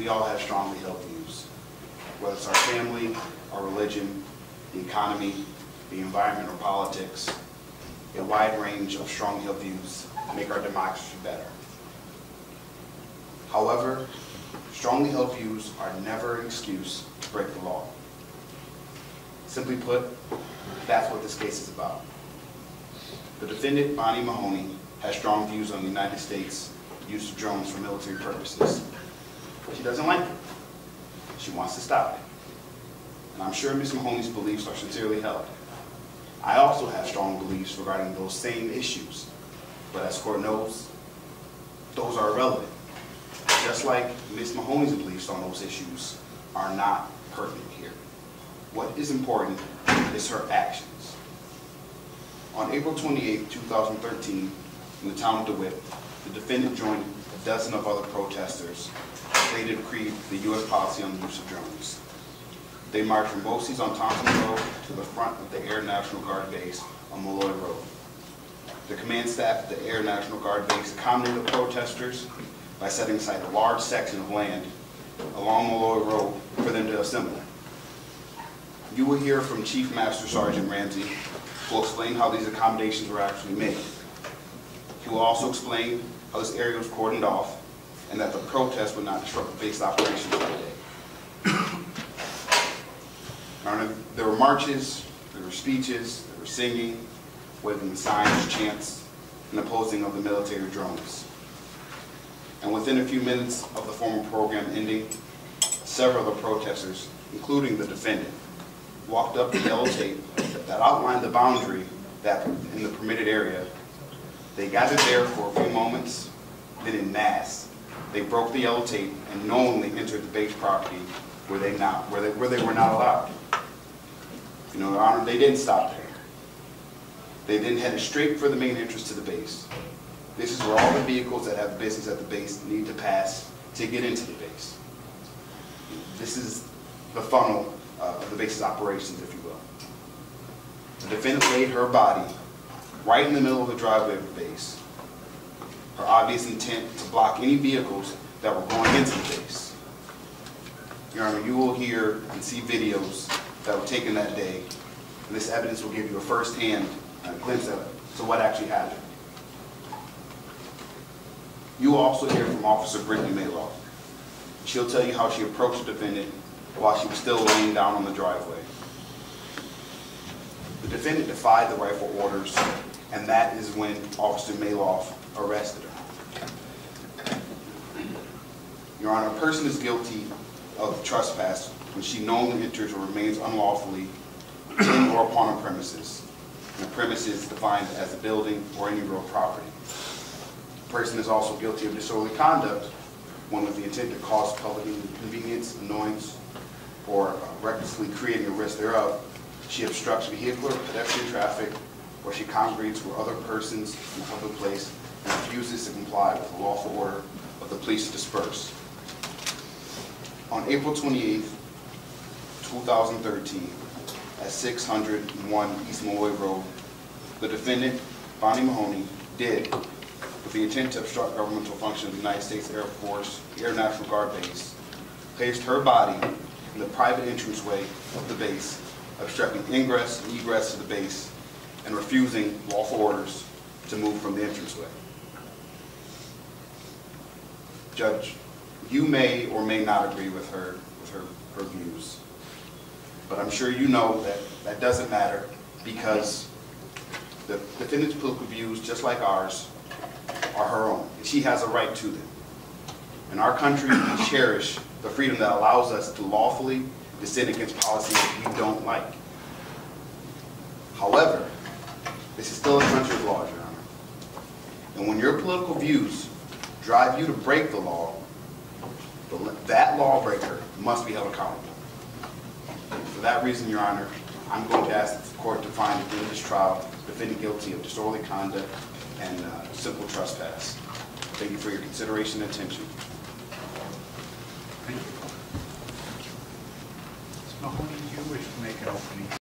we all have strongly held views. Whether it's our family, our religion, the economy, the environment, or politics, a wide range of strongly held views make our democracy better. However, strongly held views are never an excuse to break the law. Simply put, that's what this case is about. The defendant, Bonny Mahoney, has strong views on the United States' use of drones for military purposes. She doesn't like it. She wants to stop it. And I'm sure Ms. Mahoney's beliefs are sincerely held. I also have strong beliefs regarding those same issues, but as the court knows, those are irrelevant. Just like Ms. Mahoney's beliefs on those issues are not pertinent here. What is important is her actions. On April 28, 2013, in the town of DeWitt, the defendant joined a dozen of other protesters as they decreed the U.S. policy on the use of drones. They marched from Bosse's on Thompson Road to the front of the Air National Guard base on Malloy Road. The command staff at the Air National Guard base accommodated the protesters by setting aside a large section of land along Malloy Road for them to assemble. You will hear from Chief Master Sergeant Ramsey, who will explain how these accommodations were actually made. He will also explain how this area was cordoned off and that the protest would not disrupt the base operations for the day. There were marches, there were speeches, there were singing, waving signs, chants, and opposing of the military drones. And within a few minutes of the formal program ending, several of the protesters, including the defendant, walked up the yellow tape that outlined the boundary that in the permitted area. They gathered there for a few moments, then in mass, they broke the yellow tape and knowingly entered the base property where they were not allowed. You know, Your Honor, they didn't stop there. They then headed straight for the main entrance to the base. This is where all the vehicles that have business at the base need to pass to get into the base. This is the funnel of the base's operations, if you will. The defendant laid her body right in the middle of the driveway of the base. Her obvious intent to block any vehicles that were going into the base. Your Honor, you will hear and see videos that were taken that day, and this evidence will give you a first-hand glimpse of what actually happened. You will also hear from Officer Brittany Mayloff. She'll tell you how she approached the defendant while she was still laying down on the driveway. The defendant defied the rifle orders, and that is when Officer Mayloff arrested her. Your Honor, a person is guilty of trespass when she knowingly enters or remains unlawfully in or upon a premises. And a premise is defined as a building or any real property. The person is also guilty of disorderly conduct when with the intent to cause public inconvenience, annoyance, or recklessly creating a risk thereof, she obstructs vehicular or pedestrian traffic, or she congregates with other persons in a public place and refuses to comply with the lawful order of the police to disperse. On April 28, 2013, at 601 East Malloy Road, the defendant, Bonny Mahoney, did, with the intent to obstruct governmental function of the United States Air Force Air National Guard base, placed her body in the private entranceway of the base, obstructing ingress and egress to the base, and refusing lawful orders to move from the entranceway. Judge, you may or may not agree with her views, but I'm sure you know that that doesn't matter because the defendant's political views, just like ours, are her own, and she has a right to them. In our country, we cherish the freedom that allows us to lawfully dissent against policies that we don't like. However, this is still a country of laws, Your Honor. And when your political views drive you to break the law, that lawbreaker must be held accountable. For that reason, Your Honor, I'm going to ask the court to find at the end of this trial the defendant guilty of disorderly conduct and simple trespass. Thank you for your consideration and attention. Thank you. Ms. Mahoney, do you wish to make an opening?